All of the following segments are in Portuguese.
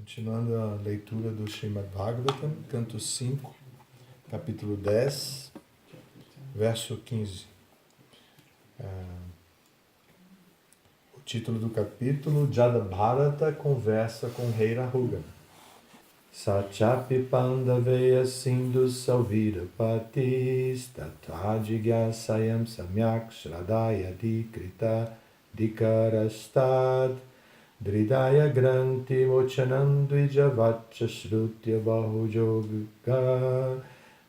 Continuando a leitura do Srimad Bhagavatam, canto 5, capítulo 10, verso 15. O título do capítulo, Jadabharata conversa com o rei Rahugana. Sachapi pandaveya sindhu salvira patis tathajigyasayam samyak shradaya dikrita dikarastad Dridaya granti mochanam dvijavacha shrutya bahujoga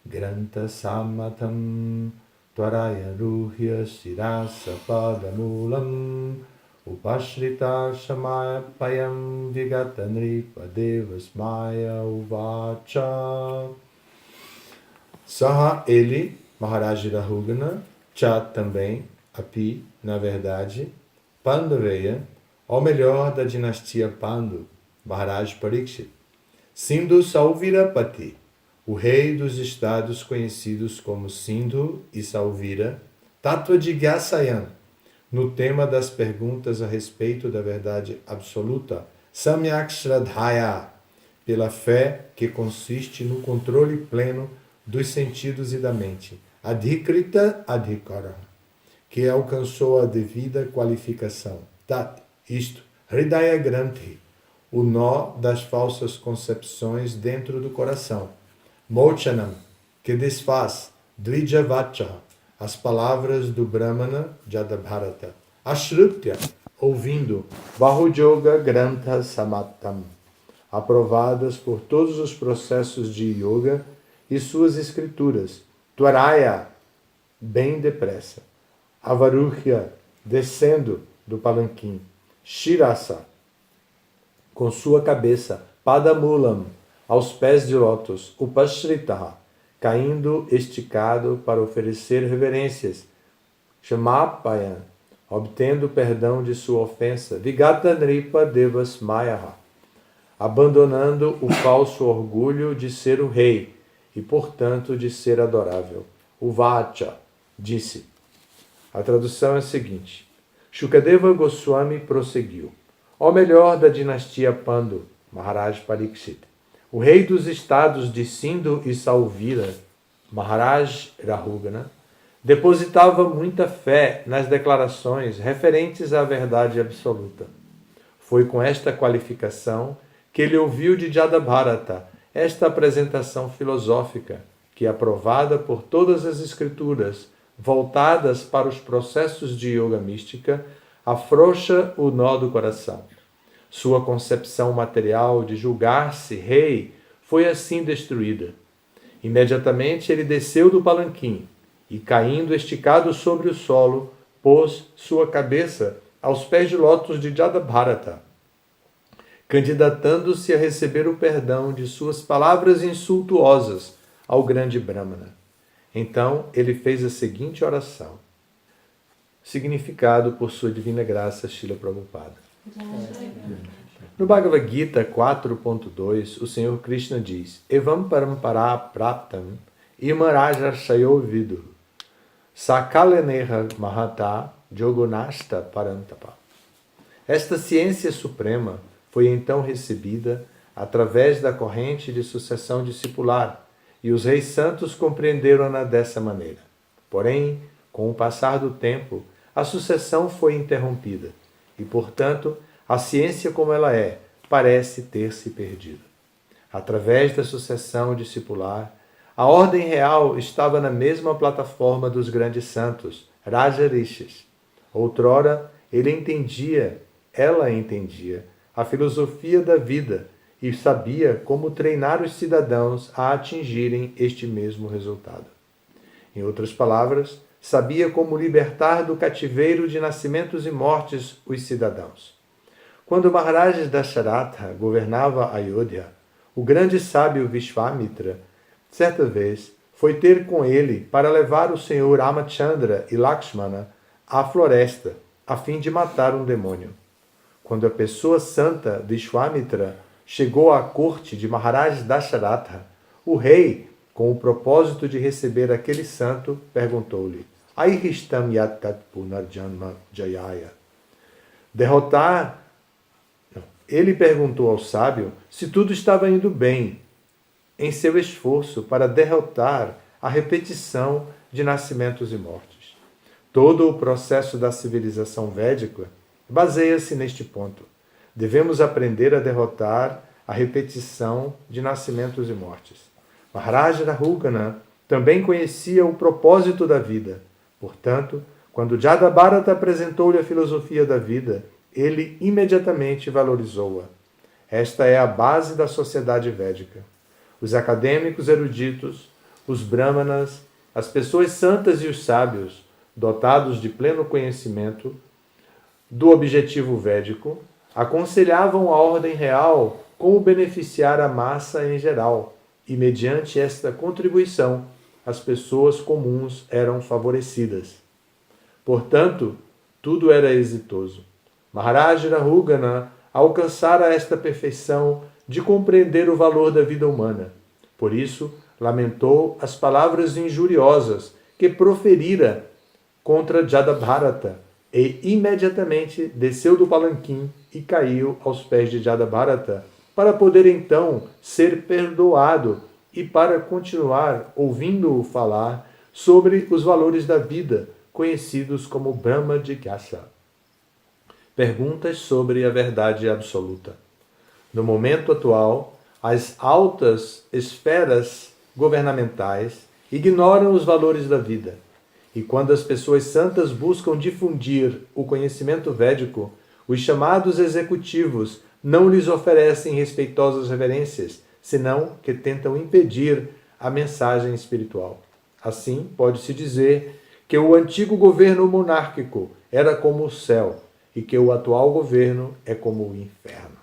granta samatam tvaraya ruhya sirasa padamulam upashrita shamaya payam vigata nripa devasmaya uvacha. Saha ele, Maharaj Rahugana, Cha também, Api, na verdade, Pandaveya, ao melhor da dinastia Pandu, Maharaj Parikshit, Sindhu Salvirapati, o rei dos estados conhecidos como Sindhu e Salvira, Tattva Jigyasayam, no tema das perguntas a respeito da verdade absoluta, Samyak Shraddhaya, pela fé que consiste no controle pleno dos sentidos e da mente, Adhikrita Adhikara, que alcançou a devida qualificação, isto, Hridaya Granthi, o nó das falsas concepções dentro do coração. Mochanam, que desfaz, Dvijavacha, as palavras do Brahmana Jadabharata. Ashrutya, ouvindo, Bahujoga Grantha Samatam, aprovadas por todos os processos de yoga e suas escrituras. Tvaraya, bem depressa. Avaruhya, descendo do palanquim. Shirasa, com sua cabeça, Padamulam, aos pés de lótus, Upashritaha, caindo esticado para oferecer reverências, Shamapaya, obtendo perdão de sua ofensa, Vigata Nripa Devasmayaha, abandonando o falso orgulho de ser o rei e, portanto, de ser adorável. Uvacha, disse. A tradução é a seguinte. Shukadeva Goswami prosseguiu. Ó melhor da dinastia Pandu, Maharaj Parikshit, o rei dos estados de Sindhu e Salvira, Maharaj Rahugana, depositava muita fé nas declarações referentes à verdade absoluta. Foi com esta qualificação que ele ouviu de Jadabharata esta apresentação filosófica, que, aprovada por todas as escrituras, voltadas para os processos de yoga mística, afrouxa o nó do coração. Sua concepção material de julgar-se rei foi assim destruída. Imediatamente ele desceu do palanquim e, caindo esticado sobre o solo, pôs sua cabeça aos pés de lótus de Jadabharata, candidatando-se a receber o perdão de suas palavras insultuosas ao grande Brahmana. Então, ele fez a seguinte oração, significado por sua divina graça, Srila Prabhupada. No Bhagavad Gita 4.2, o Senhor Krishna diz, Evam parampara praptam imaraja shayo vidu sakaleneha mahata jogonasta parantapa. Esta ciência suprema foi então recebida através da corrente de sucessão discipular, e os reis santos compreenderam-na dessa maneira. Porém, com o passar do tempo, a sucessão foi interrompida e, portanto, a ciência como ela é, parece ter se perdido. Através da sucessão discipular, a ordem real estava na mesma plataforma dos grandes santos, Raja Rishis. Outrora, ela entendia a filosofia da vida e sabia como treinar os cidadãos a atingirem este mesmo resultado. Em outras palavras, sabia como libertar do cativeiro de nascimentos e mortes os cidadãos. Quando Maharaj Dasharatha governava Ayodhya, o grande sábio Vishvamitra, certa vez, foi ter com ele para levar o senhor Ramachandra e Lakshmana à floresta, a fim de matar um demônio. Quando a pessoa santa Vishvamitra chegou à corte de Maharaj Dasharatha, o rei, com o propósito de receber aquele santo, perguntou-lhe, Aihishtam yat tat punarjanma jayaya. Ele perguntou ao sábio se tudo estava indo bem em seu esforço para derrotar a repetição de nascimentos e mortes. Todo o processo da civilização védica baseia-se neste ponto. Devemos aprender a derrotar a repetição de nascimentos e mortes. Maharaj Rahugana também conhecia o propósito da vida. Portanto, quando Jadabharata apresentou-lhe a filosofia da vida, ele imediatamente valorizou-a. Esta é a base da sociedade védica. Os acadêmicos eruditos, os brahmanas, as pessoas santas e os sábios, dotados de pleno conhecimento do objetivo védico, aconselhavam a ordem real como beneficiar a massa em geral, e mediante esta contribuição, as pessoas comuns eram favorecidas. Portanto, tudo era exitoso. Maharaj Rahugana alcançara esta perfeição de compreender o valor da vida humana. Por isso, lamentou as palavras injuriosas que proferira contra Jadabharata e imediatamente desceu do palanquim e caiu aos pés de Jadabharata para poder então ser perdoado e para continuar ouvindo-o falar sobre os valores da vida, conhecidos como Brahma Jigyasa. Perguntas sobre a verdade absoluta. No momento atual, as altas esferas governamentais ignoram os valores da vida. E quando as pessoas santas buscam difundir o conhecimento védico, os chamados executivos não lhes oferecem respeitosas reverências, senão que tentam impedir a mensagem espiritual. Assim, pode-se dizer que o antigo governo monárquico era como o céu e que o atual governo é como o inferno.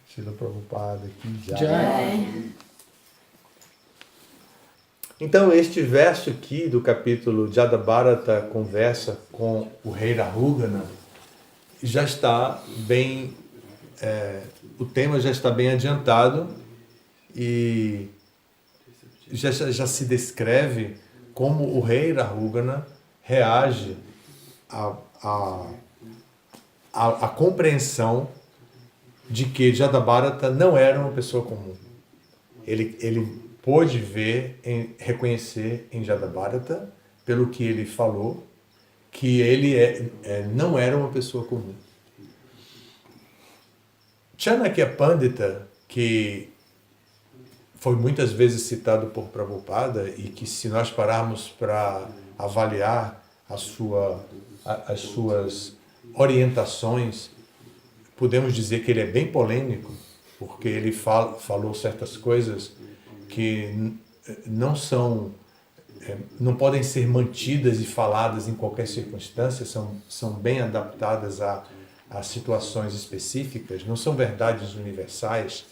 Srila Prabhupada aqui já. Então, este verso aqui do capítulo Jadabharata conversa com o rei Rahugana já está bem, o tema já está bem adiantado e já se descreve como o rei Rahugana reage à compreensão de que Jadabharata não era uma pessoa comum. Ele pôde reconhecer em Jadabharata, pelo que ele falou, que ele não era uma pessoa comum. Chanakya Pandita, que foi muitas vezes citado por Prabhupada e que, se nós pararmos para avaliar as suas orientações, podemos dizer que ele é bem polêmico, porque ele falou certas coisas que não podem ser mantidas e faladas em qualquer circunstância, são bem adaptadas a situações específicas, não são verdades universais,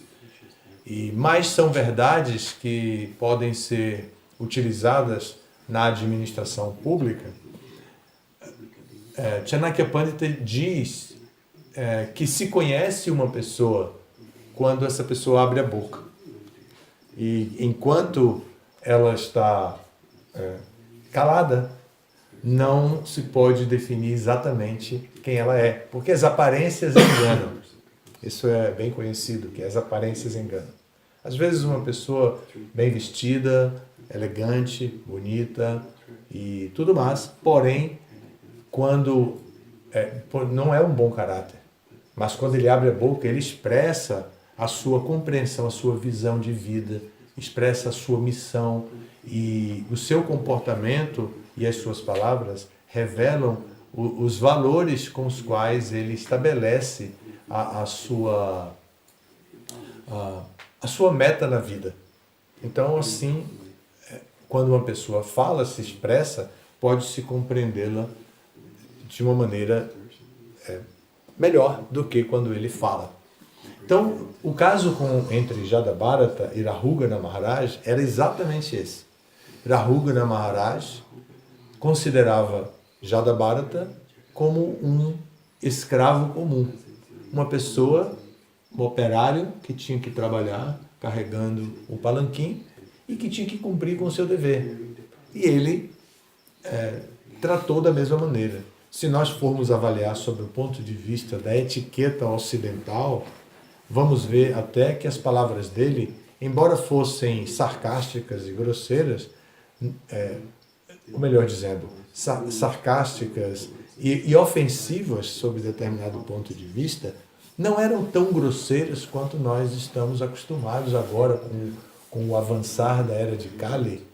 mas são verdades que podem ser utilizadas na administração pública. Chanakya Pandita diz que se conhece uma pessoa quando essa pessoa abre a boca. E enquanto ela está calada, não se pode definir exatamente quem ela é, porque as aparências enganam. Isso é bem conhecido, que as aparências enganam. Às vezes uma pessoa bem vestida, elegante, bonita e tudo mais, porém, quando não é um bom caráter, mas quando ele abre a boca, ele expressa a sua compreensão, a sua visão de vida, expressa a sua missão, e o seu comportamento e as suas palavras revelam os valores com os quais ele estabelece a sua meta na vida. Então, assim, quando uma pessoa fala, se expressa, pode-se compreendê-la de uma maneira melhor do que quando ele fala. Então, o caso entre Jadabharata e Rahugana Maharaj era exatamente esse. Rahugana Maharaj considerava Jadabharata como um escravo comum, uma pessoa, um operário que tinha que trabalhar carregando o palanquim e que tinha que cumprir com o seu dever. E ele tratou da mesma maneira. se nós formos avaliar sobre o ponto de vista da etiqueta ocidental, vamos ver até que as palavras dele, embora fossem sarcásticas e grosseiras, ou melhor dizendo, sarcásticas e ofensivas sob determinado ponto de vista, não eram tão grosseiras quanto nós estamos acostumados agora com o avançar da era de Kali.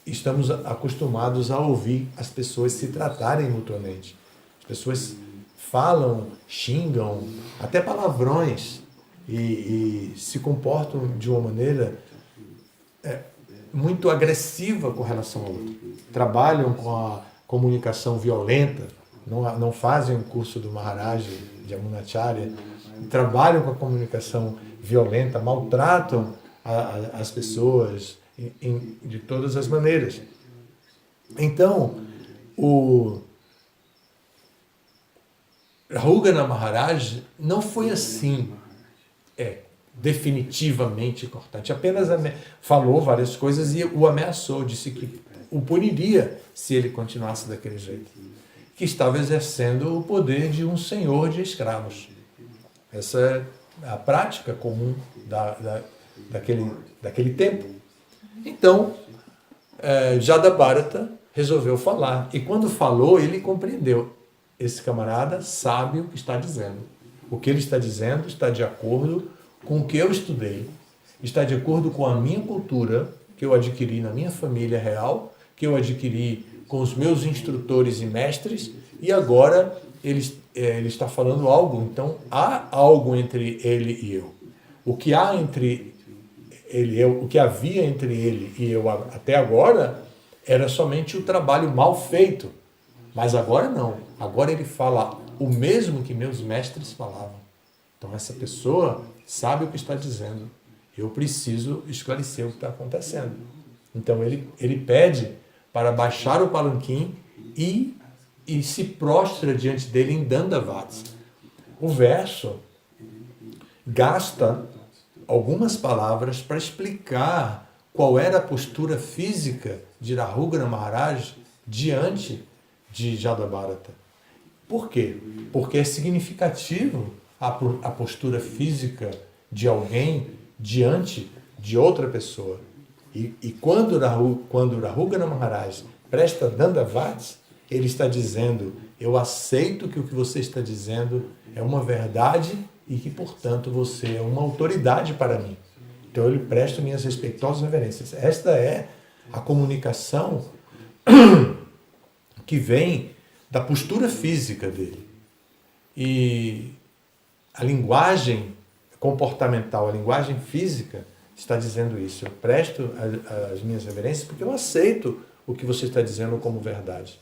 Estamos acostumados a ouvir as pessoas se tratarem mutuamente. As pessoas falam, xingam, até palavrões, e se comportam de uma maneira muito agressiva com relação ao outro. Trabalham com a comunicação violenta, não fazem o curso do Maharaj de Amunacharya, trabalham com a comunicação violenta, maltratam as pessoas de todas as maneiras. Então, o Rahugana Maharaj não foi assim, definitivamente cortante. Apenas falou várias coisas e o ameaçou, disse que o puniria se ele continuasse daquele jeito, que estava exercendo o poder de um senhor de escravos. Essa é a prática comum daquele tempo. Então, Jadabharata resolveu falar. E quando falou, ele compreendeu. Esse camarada sabe o que está dizendo. O que ele está dizendo está de acordo com o que eu estudei, está de acordo com a minha cultura, que eu adquiri na minha família real, que eu adquiri com os meus instrutores e mestres, e agora ele está falando algo. Então, há algo entre ele e eu. O que há entre ele e eu, o que havia entre ele e eu até agora, era somente o trabalho mal feito. Mas agora não. Agora ele fala o mesmo que meus mestres falavam. Então essa pessoa sabe o que está dizendo. Eu preciso esclarecer o que está acontecendo. Então ele pede para baixar o palanquim e se prostra diante dele em Dandavats. O verso gasta algumas palavras para explicar qual era a postura física de Rahugana Maharaj diante de Jadabharata. Por quê? Porque é significativo a postura física de alguém diante de outra pessoa. E quando Rahugana Maharaj presta Dandavats, ele está dizendo: eu aceito que o que você está dizendo é uma verdade e que, portanto, você é uma autoridade para mim. Então eu lhe presto minhas respeitosas reverências. Esta é a comunicação que vem da postura física dele. E a linguagem comportamental, a linguagem física está dizendo isso. Eu presto as minhas reverências porque eu aceito o que você está dizendo como verdade.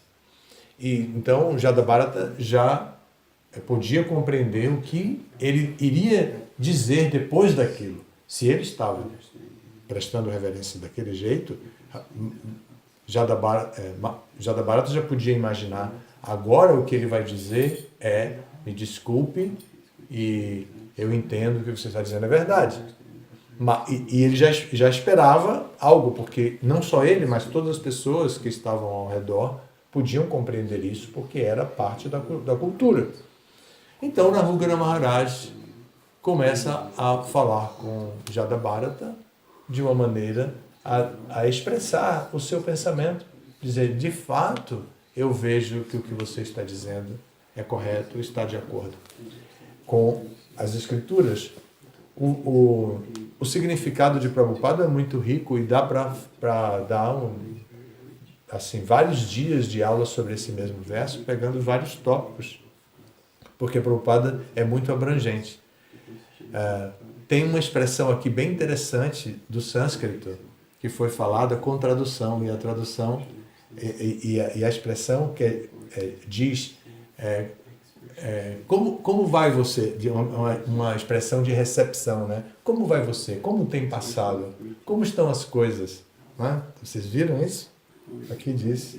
E então Jadabharata já podia compreender o que ele iria dizer depois daquilo. Se ele estava prestando reverência daquele jeito, Jadabharata já podia imaginar. Agora o que ele vai dizer é: me desculpe, e eu entendo que o que você está dizendo é verdade. E ele já esperava algo, porque não só ele, mas todas as pessoas que estavam ao redor podiam compreender isso, porque era parte da cultura. Então Rahugana Maharaj começa a falar com Jadabharata de uma maneira a expressar o seu pensamento, dizer: de fato, eu vejo que o que você está dizendo é correto, está de acordo com as escrituras. O significado de Prabhupada é muito rico e dá para dar vários dias de aula sobre esse mesmo verso, pegando vários tópicos, porque Prabhupada é muito abrangente. Tem uma expressão aqui bem interessante do sânscrito, que foi falada com tradução, e a tradução e a expressão que diz como vai você, uma expressão de recepção, né? Como vai você? Como tem passado? Como estão as coisas? Né? Vocês viram isso? Aqui diz: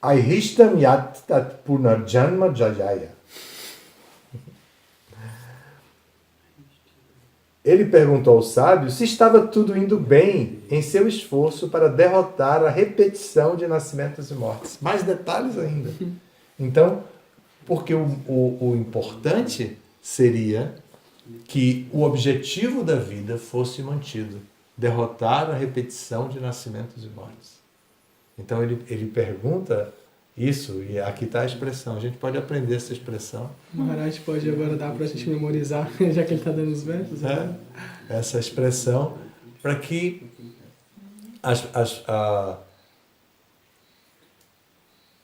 Aihishtam yat tat punarjanma jajaya. Ele perguntou ao sábio se estava tudo indo bem em seu esforço para derrotar a repetição de nascimentos e mortes. Mais detalhes ainda. Então, porque o importante seria que o objetivo da vida fosse mantido, derrotar a repetição de nascimentos e mortes. Então ele pergunta isso, e aqui está a expressão. A gente pode aprender essa expressão. Maharaj pode agora dar para a gente memorizar, já que ele está dando os versos. Né? Essa expressão, para que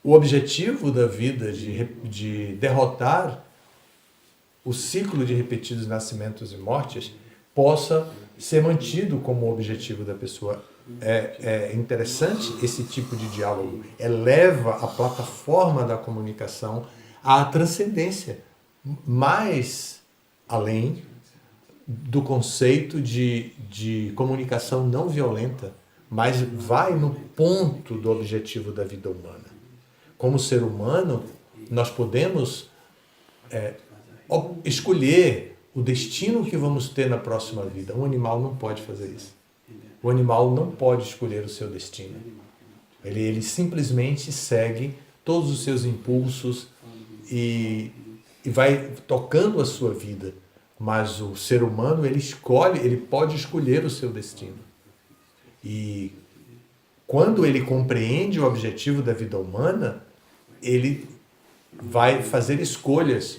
o objetivo da vida de derrotar o ciclo de repetidos nascimentos e mortes possa ser mantido como objetivo da pessoa. É interessante esse tipo de diálogo. Eleva a plataforma da comunicação à transcendência, mais além do conceito de comunicação não violenta, mas vai no ponto do objetivo da vida humana. Como ser humano, nós podemos escolher o destino que vamos ter na próxima vida. Um animal não pode fazer isso. O animal não pode escolher o seu destino. Ele simplesmente segue todos os seus impulsos e vai tocando a sua vida. Mas o ser humano, ele pode escolher o seu destino. E quando ele compreende o objetivo da vida humana, ele vai fazer escolhas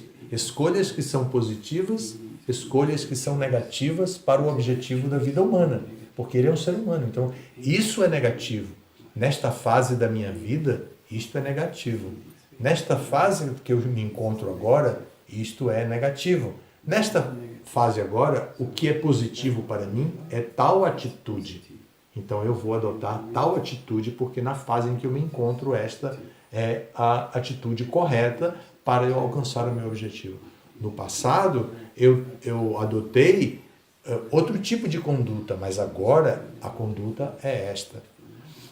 que são positivas, escolhas que são negativas para o objetivo da vida humana, porque ele é um ser humano. Então, isso é negativo. Nesta fase da minha vida, isto é negativo. Nesta fase que eu me encontro agora, isto é negativo. Nesta fase agora, o que é positivo para mim é tal atitude. Então, eu vou adotar tal atitude, porque na fase em que eu me encontro, esta é a atitude correta para eu alcançar o meu objetivo. No passado, eu adotei outro tipo de conduta, mas agora a conduta é esta.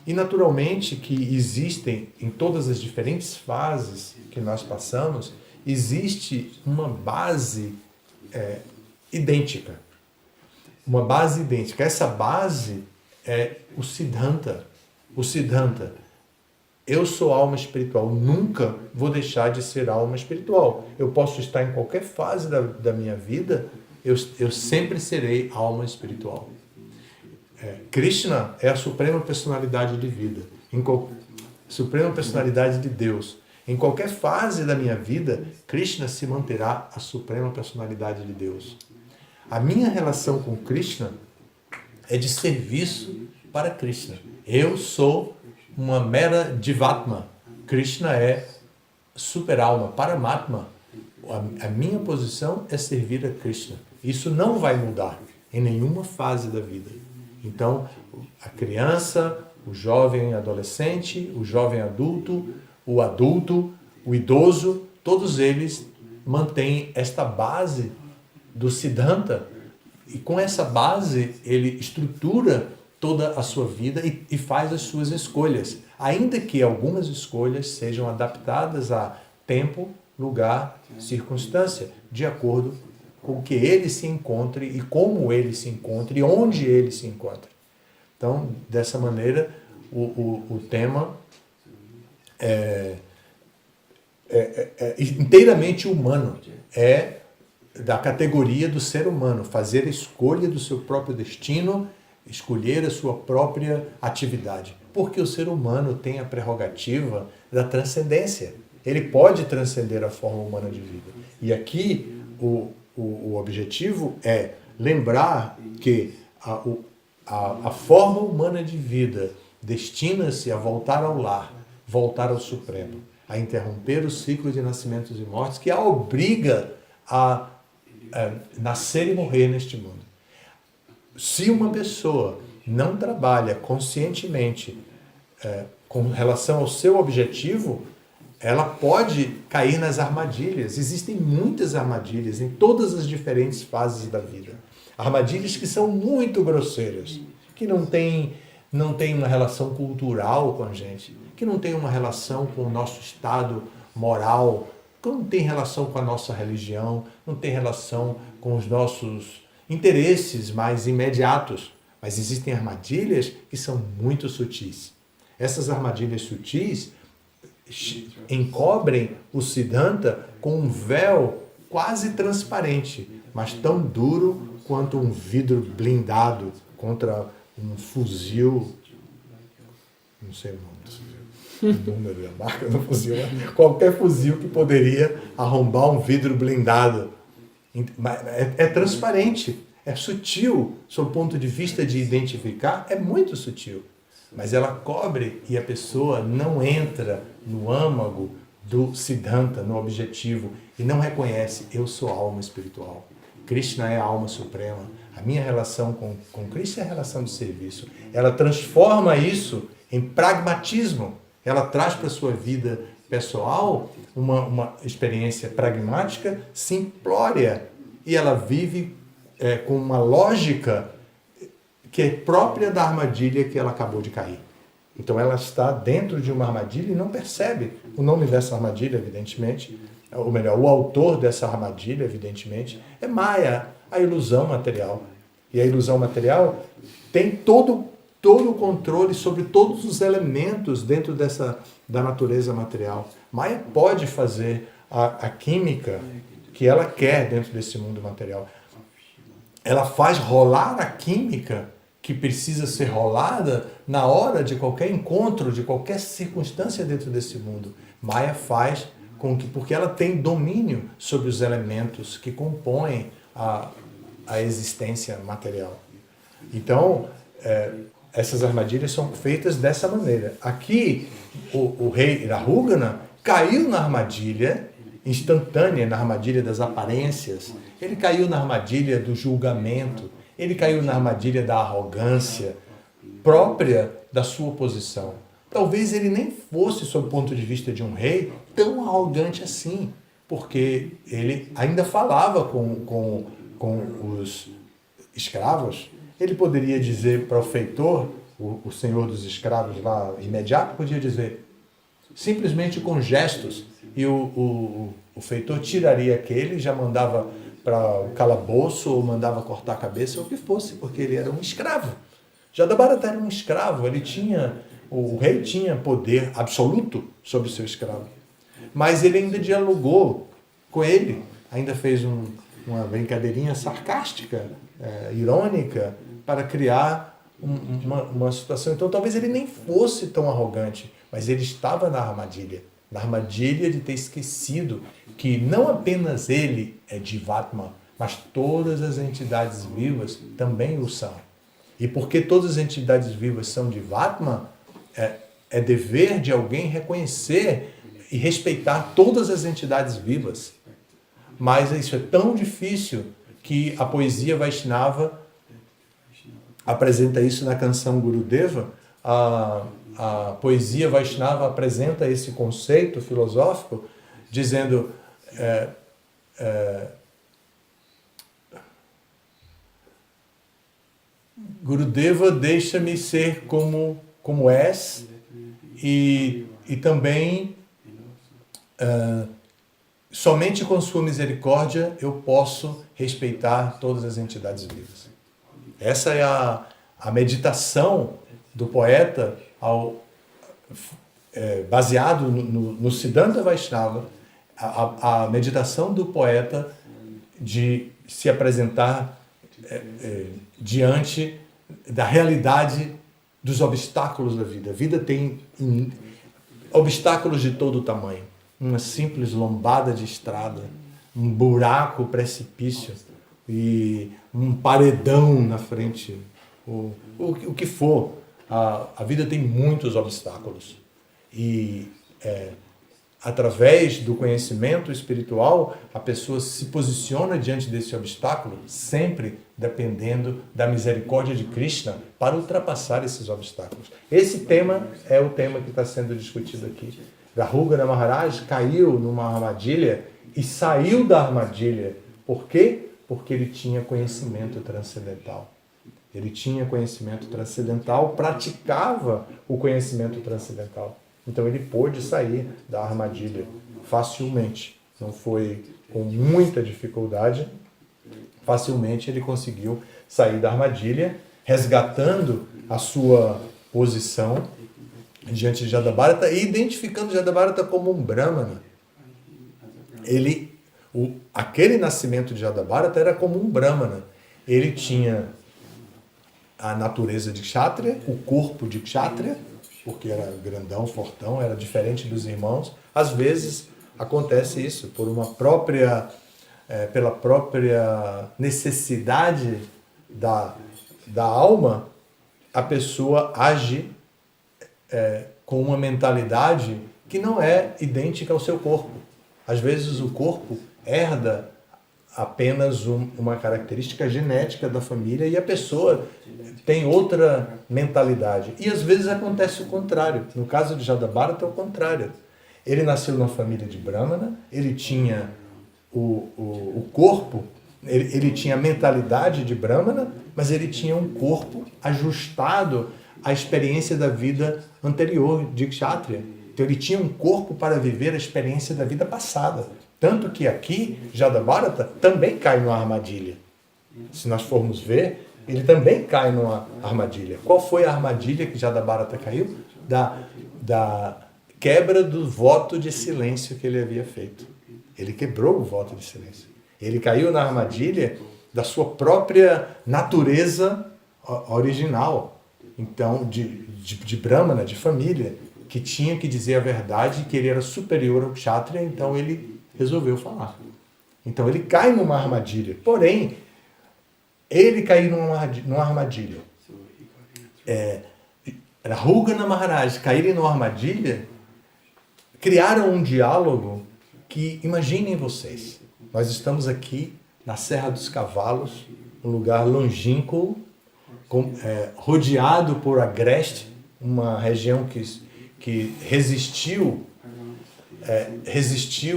E naturalmente que existem, em todas as diferentes fases que nós passamos, existe uma base idêntica. Uma base idêntica. Essa base é o Siddhanta. O Siddhanta. Eu sou alma espiritual, nunca vou deixar de ser alma espiritual. Eu posso estar em qualquer fase da minha vida, eu sempre serei alma espiritual. Krishna é a suprema personalidade de vida, suprema personalidade de Deus. Em qualquer fase da minha vida, Krishna se manterá a suprema personalidade de Deus. A minha relação com Krishna é de serviço para Krishna. Eu sou uma mera Jivatma. Krishna é super-alma, Paramatma. A minha posição é servir a Krishna. Isso não vai mudar em nenhuma fase da vida. Então, a criança, o jovem adolescente, o jovem adulto, o idoso, todos eles mantêm esta base do Siddhanta. E com essa base, ele estrutura toda a sua vida e faz as suas escolhas, ainda que algumas escolhas sejam adaptadas a tempo, lugar, circunstância, de acordo com o que ele se encontre e como ele se encontre e onde ele se encontra. Então, dessa maneira, o tema é inteiramente humano, é da categoria do ser humano, fazer a escolha do seu próprio destino, escolher a sua própria atividade. Porque o ser humano tem a prerrogativa da transcendência. Ele pode transcender a forma humana de vida. E aqui o objetivo é lembrar que a forma humana de vida destina-se a voltar ao lar, voltar ao Supremo, a interromper o ciclo de nascimentos e mortes que a obriga a nascer e morrer neste mundo. Se uma pessoa não trabalha conscientemente com relação ao seu objetivo, ela pode cair nas armadilhas. Existem muitas armadilhas em todas as diferentes fases da vida. Armadilhas que são muito grosseiras, que não têm uma relação cultural com a gente, que não têm uma relação com o nosso estado moral, que não tem relação com a nossa religião, não tem relação com os nossos interesses mais imediatos. Mas existem armadilhas que são muito sutis. Essas armadilhas sutis encobrem o Siddhanta com um véu quase transparente, mas tão duro quanto um vidro blindado contra um fuzil, não sei o nome do fuzil, o número e a marca do fuzil, qualquer fuzil que poderia arrombar um vidro blindado. É transparente, é sutil, sob o ponto de vista de identificar, é muito sutil. Mas ela cobre e a pessoa não entra no âmago do Siddhanta, no objetivo, e não reconhece, eu sou alma espiritual. Krishna é a alma suprema. A minha relação com Krishna é a relação de serviço. Ela transforma isso em pragmatismo. Ela traz para a sua vida pessoal uma experiência pragmática, simplória. E ela vive com uma lógica que é própria da armadilha que ela acabou de cair. Então ela está dentro de uma armadilha e não percebe o nome dessa armadilha, evidentemente, ou melhor, o autor dessa armadilha, evidentemente, é Maya, a ilusão material. E a ilusão material tem todo o controle sobre todos os elementos dentro da natureza material. Maya pode fazer a química que ela quer dentro desse mundo material. Ela faz rolar a química que precisa ser rolada na hora de qualquer encontro, de qualquer circunstância dentro desse mundo. Maya faz com que, porque ela tem domínio sobre os elementos que compõem a existência material. Então, essas armadilhas são feitas dessa maneira. Aqui, o rei Rahugana caiu na armadilha instantânea, na armadilha das aparências. Ele caiu na armadilha do julgamento. Ele caiu na armadilha da arrogância própria da sua posição. Talvez ele nem fosse, sob o ponto de vista de um rei, tão arrogante assim, porque ele ainda falava com os escravos. Ele poderia dizer para o feitor, o senhor dos escravos lá imediato, podia dizer, simplesmente com gestos, e o feitor tiraria aquele, já mandava para o calabouço, ou mandava cortar a cabeça, ou o que fosse, porque ele era um escravo. Jadabharata era um escravo, o rei tinha poder absoluto sobre o seu escravo. Mas ele ainda dialogou com ele, ainda fez uma brincadeirinha sarcástica, irônica, para criar uma situação. Então talvez ele nem fosse tão arrogante, mas ele estava na armadilha de ter esquecido que não apenas ele é Jivatma, mas todas as entidades vivas também o são. E porque todas as entidades vivas são Jivatma, é dever de alguém reconhecer e respeitar todas as entidades vivas. Mas isso é tão difícil que a poesia Vaishnava apresenta isso na canção Gurudeva. A poesia Vaishnava apresenta esse conceito filosófico dizendo Gurudeva, deixa-me ser como és e também somente com sua misericórdia eu posso respeitar todas as entidades vivas. Essa é a meditação do poeta baseado no Siddhanta Vaishnava, a meditação do poeta de se apresentar diante da realidade dos obstáculos da vida. A vida tem obstáculos de todo tamanho. Uma simples lombada de estrada, um buraco, precipício e um paredão na frente, o que for. A vida tem muitos obstáculos e através do conhecimento espiritual a pessoa se posiciona diante desse obstáculo, sempre dependendo da misericórdia de Krishna para ultrapassar esses obstáculos. Esse tema é o tema que está sendo discutido aqui. Rahugana Maharaj caiu numa armadilha e saiu da armadilha. Por quê? Porque ele tinha conhecimento transcendental. Ele tinha conhecimento transcendental, praticava o conhecimento transcendental. Então ele pôde sair da armadilha facilmente. Não foi com muita dificuldade, facilmente ele conseguiu sair da armadilha, resgatando a sua posição diante de Jadabharata e identificando Jadabharata como um Brahmana. Aquele nascimento de Jadabharata era como um Brahmana. Ele tinha a natureza de Kshatriya, o corpo de Kshatriya, porque era grandão, fortão, era diferente dos irmãos. Às vezes acontece isso, pela própria necessidade da alma, a pessoa age com uma mentalidade que não é idêntica ao seu corpo. Às vezes o corpo herda apenas uma característica genética da família e a pessoa tem outra mentalidade. E às vezes acontece o contrário. No caso de Jadabharata é o contrário. Ele nasceu numa família de Brahmana, ele tinha o corpo, ele tinha a mentalidade de Brahmana, mas ele tinha um corpo ajustado à experiência da vida anterior de Kshatriya. Então ele tinha um corpo para viver a experiência da vida passada. Tanto que aqui, Jadabharata também cai numa armadilha. Se nós formos ver, ele também cai numa armadilha. Qual foi a armadilha que Jadabharata caiu? Da quebra do voto de silêncio que ele havia feito. Ele quebrou o voto de silêncio. Ele caiu na armadilha da sua própria natureza original. Então, de Brahmana, de família, que tinha que dizer a verdade, que ele era superior ao Kshatriya, então ele resolveu falar. Então ele cai numa armadilha. Porém, ele caiu numa armadilha. Rahugana Maharaj caírem numa armadilha, criaram um diálogo que, imaginem vocês, nós estamos aqui na Serra dos Cavalos, um lugar longínquo, rodeado por Agreste, uma região que resistiu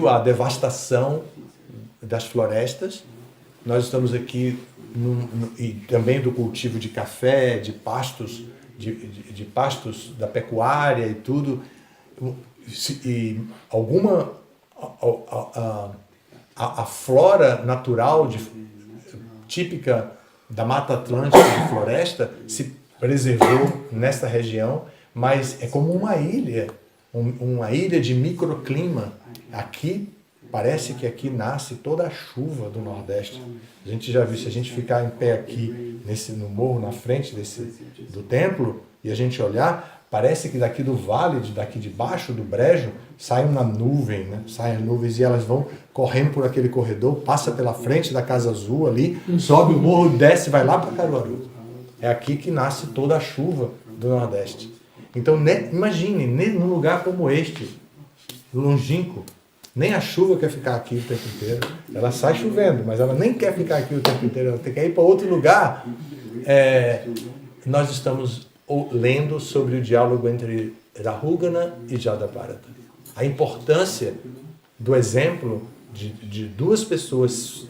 à devastação das florestas. Nós estamos aqui e também do cultivo de café, de pastos, de pastos da pecuária e tudo. E a flora natural típica da Mata Atlântica de floresta se preservou nesta região, mas é como uma ilha de microclima. Aqui, parece que aqui nasce toda a chuva do Nordeste. A gente já viu, se a gente ficar em pé aqui no morro, na frente do templo, e a gente olhar, parece que daqui do vale, daqui de baixo do brejo, sai uma nuvem, né? Saem as nuvens e elas vão correndo por aquele corredor, passa pela frente da Casa Azul ali, sobe o morro, desce, vai lá para Caruaru. É aqui que nasce toda a chuva do Nordeste. Então, imagine, num lugar como este, longínquo, nem a chuva quer ficar aqui o tempo inteiro. Ela sai chovendo, mas ela nem quer ficar aqui o tempo inteiro, ela tem que ir para outro lugar. Nós estamos lendo sobre o diálogo entre Rahugana e Jadabharata. A importância do exemplo de duas pessoas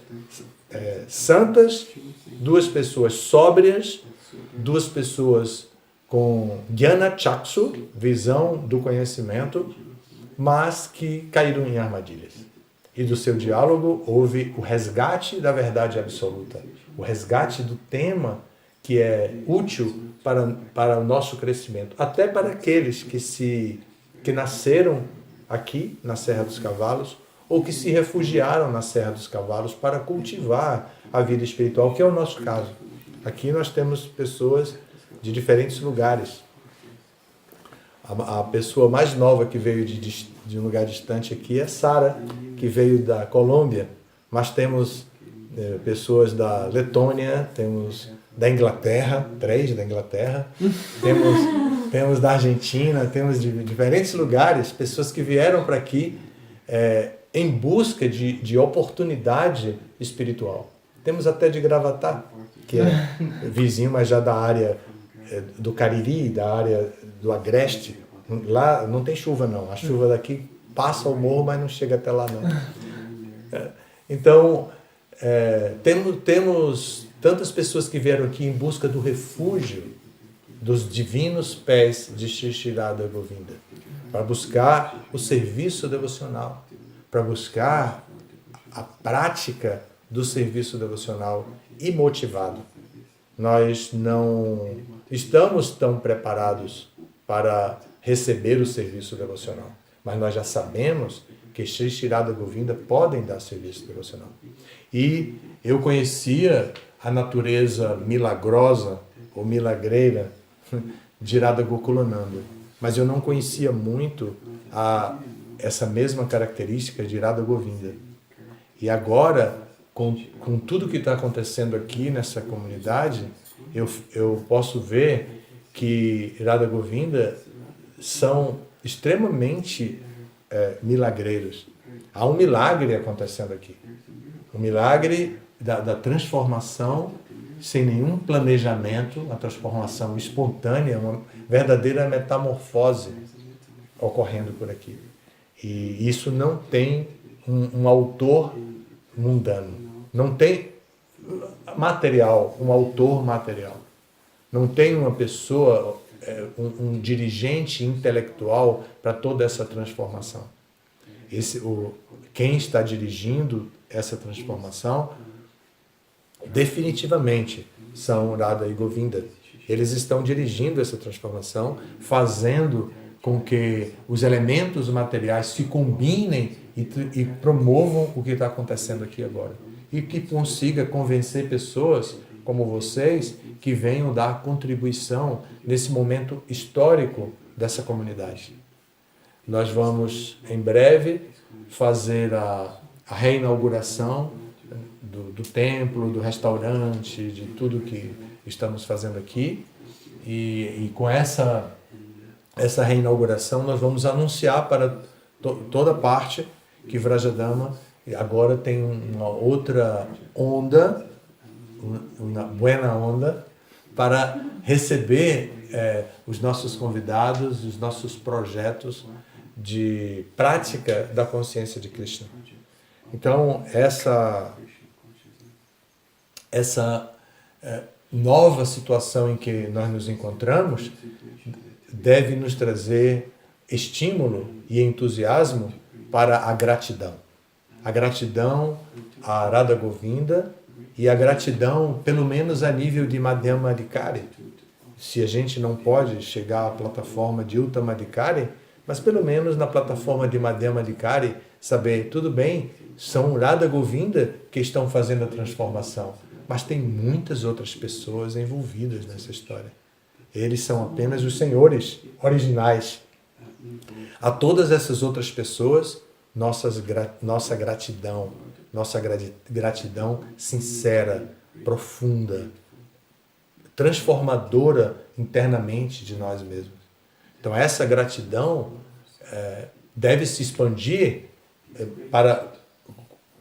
santas, duas pessoas sóbrias, duas pessoas com Jnana Chaksu, visão do conhecimento, mas que caíram em armadilhas. E do seu diálogo houve o resgate da verdade absoluta, o resgate do tema que é útil para o nosso crescimento, até para aqueles que nasceram aqui na Serra dos Cavalos ou que se refugiaram na Serra dos Cavalos para cultivar a vida espiritual, que é o nosso caso. Aqui nós temos pessoas de diferentes lugares. A pessoa mais nova que veio de um lugar distante aqui é Sara, que veio da Colômbia, mas temos pessoas da Letônia, temos da Inglaterra, 3 da Inglaterra, temos da Argentina, temos de diferentes lugares, pessoas que vieram para aqui em busca de oportunidade espiritual. Temos até de Gravatá, que é vizinho, mas já da área do Cariri, da área do Agreste. Lá não tem chuva não, a chuva daqui passa o morro, mas não chega até lá não. Então, temos tantas pessoas que vieram aqui em busca do refúgio dos divinos pés de Shri Shri Radha Govinda, para buscar o serviço devocional, para buscar a prática do serviço devocional imotivado. Nós não estamos tão preparados para receber o serviço devocional, mas nós já sabemos que Sri Sri Radha Govinda podem dar serviço devocional. E eu conhecia a natureza milagrosa ou milagreira de Radha Gokulananda, mas eu não conhecia muito essa mesma característica de Radha Govinda. E agora, com tudo que está acontecendo aqui nessa comunidade, eu posso ver que Radha Govinda são extremamente milagreiros. Há um milagre acontecendo aqui. Um milagre da transformação sem nenhum planejamento, uma transformação espontânea, uma verdadeira metamorfose ocorrendo por aqui. E isso não tem um autor mundano, não tem material, um autor material, não tem uma pessoa, um dirigente intelectual para toda essa transformação. Quem está dirigindo essa transformação definitivamente são Radha e Govinda. Eles estão dirigindo essa transformação, fazendo com que os elementos materiais se combinem e promovam o que está acontecendo aqui agora. E que consiga convencer pessoas como vocês que venham dar contribuição nesse momento histórico dessa comunidade. Nós vamos, em breve, fazer a reinauguração do templo, do restaurante, de tudo que estamos fazendo aqui. E com essa reinauguração nós vamos anunciar para toda parte que Vrajadama agora tem uma outra onda, uma buena onda, para receber os nossos convidados, os nossos projetos de prática da consciência de Krishna. Então, essa nova situação em que nós nos encontramos deve nos trazer estímulo e entusiasmo para a gratidão. A gratidão a Radha Govinda e a gratidão, pelo menos a nível de Madhyama Adhikari. Se a gente não pode chegar à plataforma de Uttama Adhikari, mas pelo menos na plataforma de Madhyama Adhikari, saber, tudo bem, são Radha Govinda que estão fazendo a transformação, mas tem muitas outras pessoas envolvidas nessa história. Eles são apenas os senhores originais. A todas essas outras pessoas, nossa gratidão sincera, profunda, transformadora internamente de nós mesmos. Então essa gratidão deve se expandir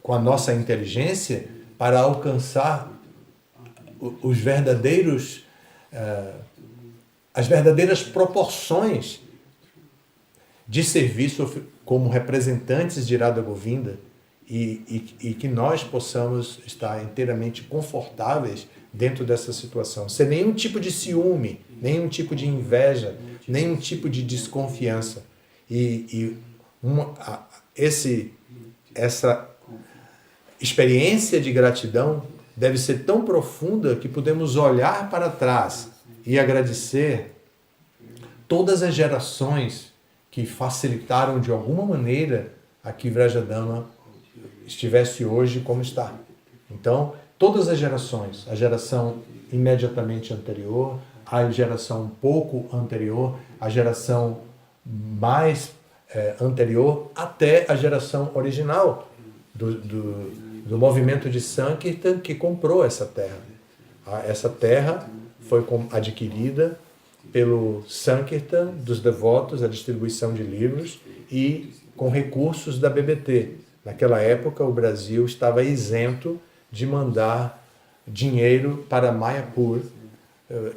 com a nossa inteligência para alcançar as verdadeiras proporções de serviço como representantes de Radha Govinda e que nós possamos estar inteiramente confortáveis dentro dessa situação, sem nenhum tipo de ciúme, nenhum tipo de inveja, nenhum tipo de desconfiança. Essa experiência de gratidão deve ser tão profunda que podemos olhar para trás e agradecer todas as gerações que facilitaram de alguma maneira a que Vrajadama estivesse hoje como está. Então, todas as gerações, a geração imediatamente anterior, a geração um pouco anterior, a geração mais anterior, até a geração original do movimento de Sankirtan que comprou essa terra. Essa terra foi adquirida pelo Sankirtan dos devotos, a distribuição de livros e com recursos da BBT. Naquela época, o Brasil estava isento de mandar dinheiro para Mayapur,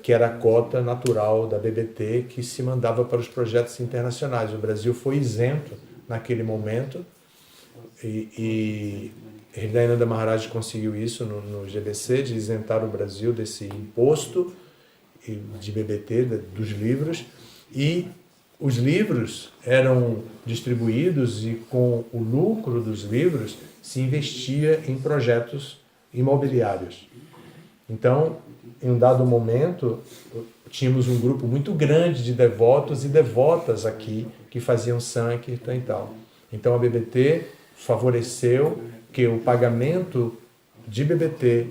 que era a cota natural da BBT que se mandava para os projetos internacionais. O Brasil foi isento naquele momento e Hridayananda Maharaj conseguiu isso no GBC, de isentar o Brasil desse imposto de BBT, dos livros, e os livros eram distribuídos e com o lucro dos livros se investia em projetos imobiliários. Então, em um dado momento, tínhamos um grupo muito grande de devotos e devotas aqui que faziam Sankirtan e tal. Então a BBT favoreceu que o pagamento de BBT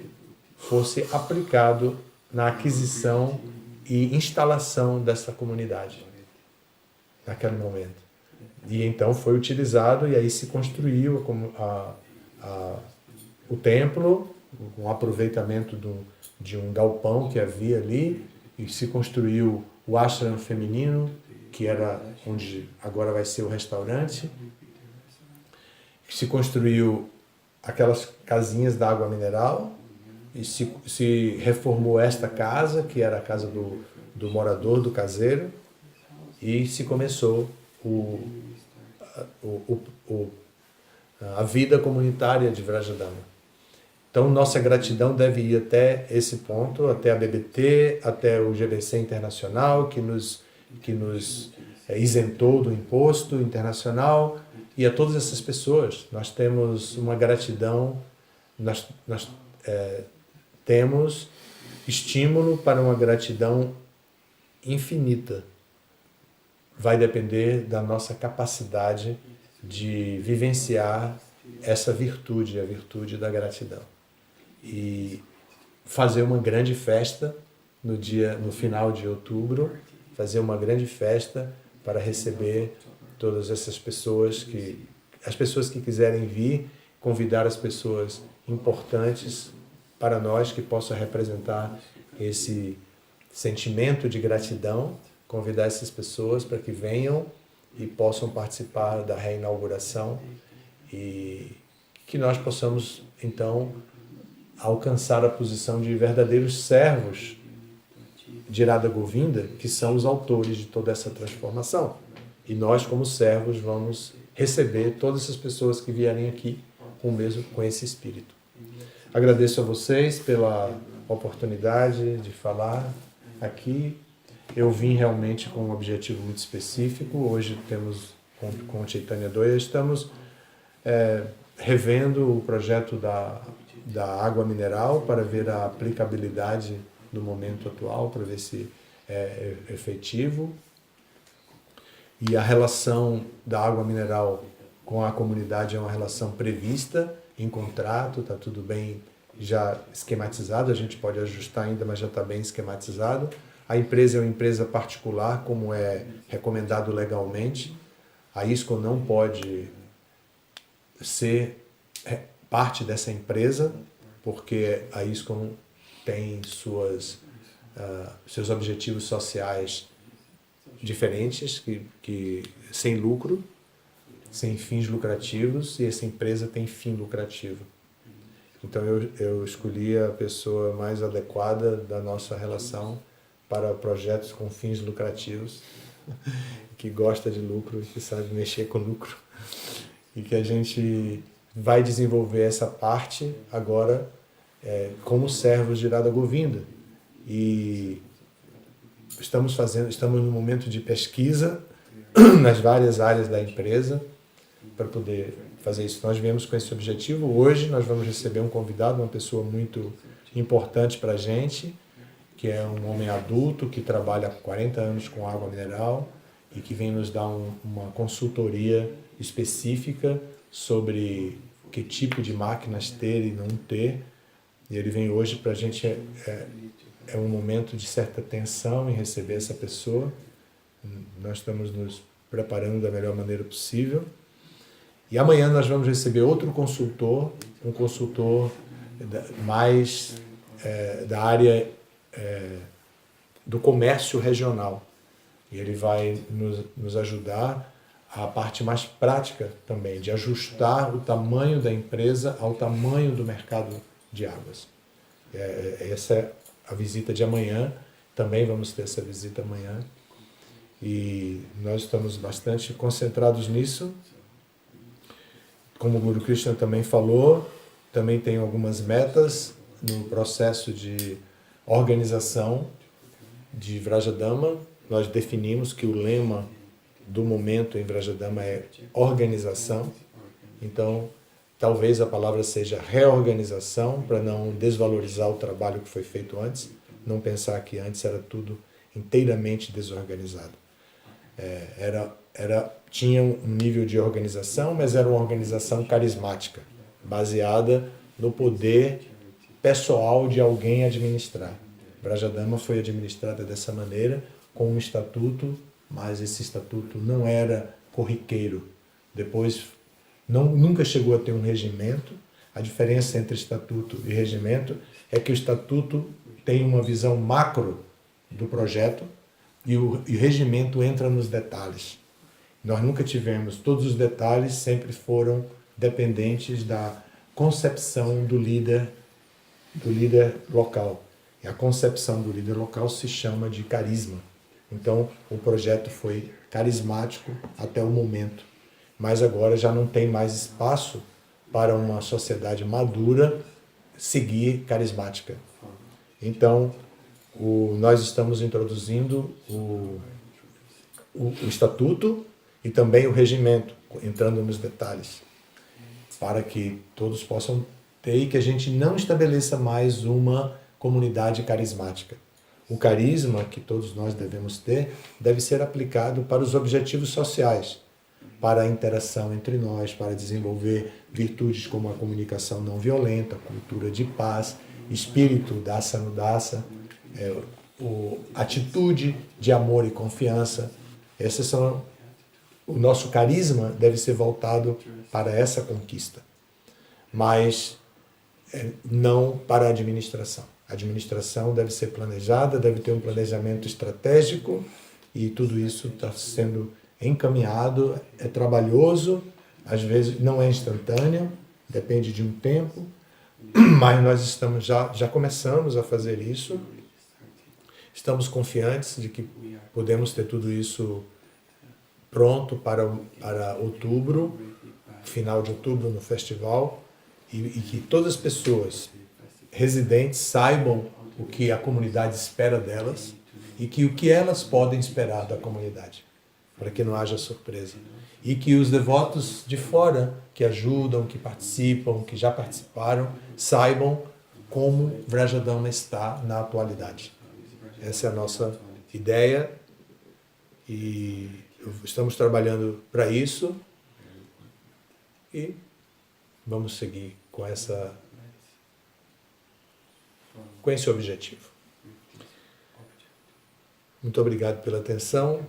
fosse aplicado na aquisição e instalação dessa comunidade naquele momento. E então foi utilizado e aí se construiu o templo, com aproveitamento de um galpão que havia ali, e se construiu o ashram feminino, que era onde agora vai ser o restaurante. Se construiu aquelas casinhas da água mineral, e se reformou esta casa, que era a casa do morador, do caseiro, e se começou a vida comunitária de Vrajadama. Então, nossa gratidão deve ir até esse ponto, até a BBT, até o GBC Internacional, que nos isentou do imposto internacional, e a todas essas pessoas. Nós temos uma gratidão, nós temos estímulo para uma gratidão infinita. Vai depender da nossa capacidade de vivenciar essa virtude, a virtude da gratidão. E fazer uma grande festa no final de outubro, fazer uma grande festa para receber todas essas pessoas as pessoas que quiserem vir, convidar as pessoas importantes para nós que possam representar esse sentimento de gratidão, convidar essas pessoas para que venham e possam participar da reinauguração e que nós possamos então alcançar a posição de verdadeiros servos de Radha Govinda, que são os autores de toda essa transformação. E nós, como servos, vamos receber todas essas pessoas que vierem aqui com esse espírito. Agradeço a vocês pela oportunidade de falar aqui. Eu vim realmente com um objetivo muito específico. Hoje temos, com o Chaitanya Doya, estamos revendo o projeto da água mineral para ver a aplicabilidade do momento atual, para ver se é efetivo. E a relação da água mineral com a comunidade é uma relação prevista em contrato, está tudo bem já esquematizado, a gente pode ajustar ainda, mas já está bem esquematizado. A empresa é uma empresa particular, como é recomendado legalmente. A ISKCON não pode ser parte dessa empresa, porque a ISKCON tem seus objetivos sociais diferentes, que sem lucro, sem fins lucrativos, e essa empresa tem fim lucrativo. Então eu escolhi a pessoa mais adequada da nossa relação para projetos com fins lucrativos, que gosta de lucro e que sabe mexer com lucro. E que a gente vai desenvolver essa parte agora como servos de Radha Govinda. E estamos no momento de pesquisa nas várias áreas da empresa para poder fazer isso. Nós viemos com esse objetivo. Hoje nós vamos receber um convidado, uma pessoa muito importante para a gente, que é um homem adulto que trabalha há 40 anos com água mineral e que vem nos dar uma consultoria específica sobre que tipo de máquinas ter e não ter. E ele vem hoje para a gente, é um momento de certa tensão em receber essa pessoa. Nós estamos nos preparando da melhor maneira possível. E amanhã nós vamos receber outro consultor, um consultor mais da área do comércio regional. E ele vai nos ajudar a parte mais prática também, de ajustar o tamanho da empresa ao tamanho do mercado de águas. Essa é a visita de amanhã, também vamos ter essa visita amanhã. E nós estamos bastante concentrados nisso. Como o Guru Krishna também falou, também tem algumas metas no processo de organização de Vrajadama. Nós definimos que o lema do momento em Vrajadama é organização. Então, talvez a palavra seja reorganização, para não desvalorizar o trabalho que foi feito antes, não pensar que antes era tudo inteiramente desorganizado. Tinha um nível de organização, mas era uma organização carismática, baseada no poder pessoal de alguém administrar. Vrajadharma foi administrada dessa maneira, com um estatuto, mas esse estatuto não era corriqueiro. Depois, nunca chegou a ter um regimento. A diferença entre estatuto e regimento é que o estatuto tem uma visão macro do projeto e o regimento entra nos detalhes. Nós nunca tivemos, todos os detalhes sempre foram dependentes da concepção do líder local. E a concepção do líder local se chama de carisma. Então, o projeto foi carismático até o momento. Mas agora já não tem mais espaço para uma sociedade madura seguir carismática. Então, nós estamos introduzindo o estatuto e também o regimento, entrando nos detalhes, para que todos possam ter e que a gente não estabeleça mais uma comunidade carismática. O carisma que todos nós devemos ter deve ser aplicado para os objetivos sociais, para a interação entre nós, para desenvolver virtudes como a comunicação não violenta, a cultura de paz, espírito dasa anudasa, atitude de amor e confiança. O nosso carisma deve ser voltado para essa conquista, mas não para a administração. A administração deve ser planejada, deve ter um planejamento estratégico e tudo isso está sendo encaminhado, é trabalhoso, às vezes não é instantâneo, depende de um tempo, mas nós já começamos a fazer isso. Estamos confiantes de que podemos ter tudo isso pronto para outubro, final de outubro no festival, e que todas as pessoas residentes saibam o que a comunidade espera delas e que o que elas podem esperar da comunidade, para que não haja surpresa. E que os devotos de fora, que ajudam, que participam, que já participaram, saibam como Vrajadharma está na atualidade. Essa é a nossa ideia e estamos trabalhando para isso e vamos seguir com esse objetivo. Muito obrigado pela atenção.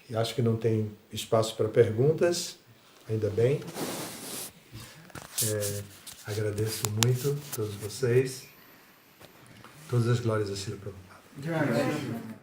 E acho que não tem espaço para perguntas, ainda bem. Agradeço muito a todos vocês. Todas as glórias a Srila Prabhupada.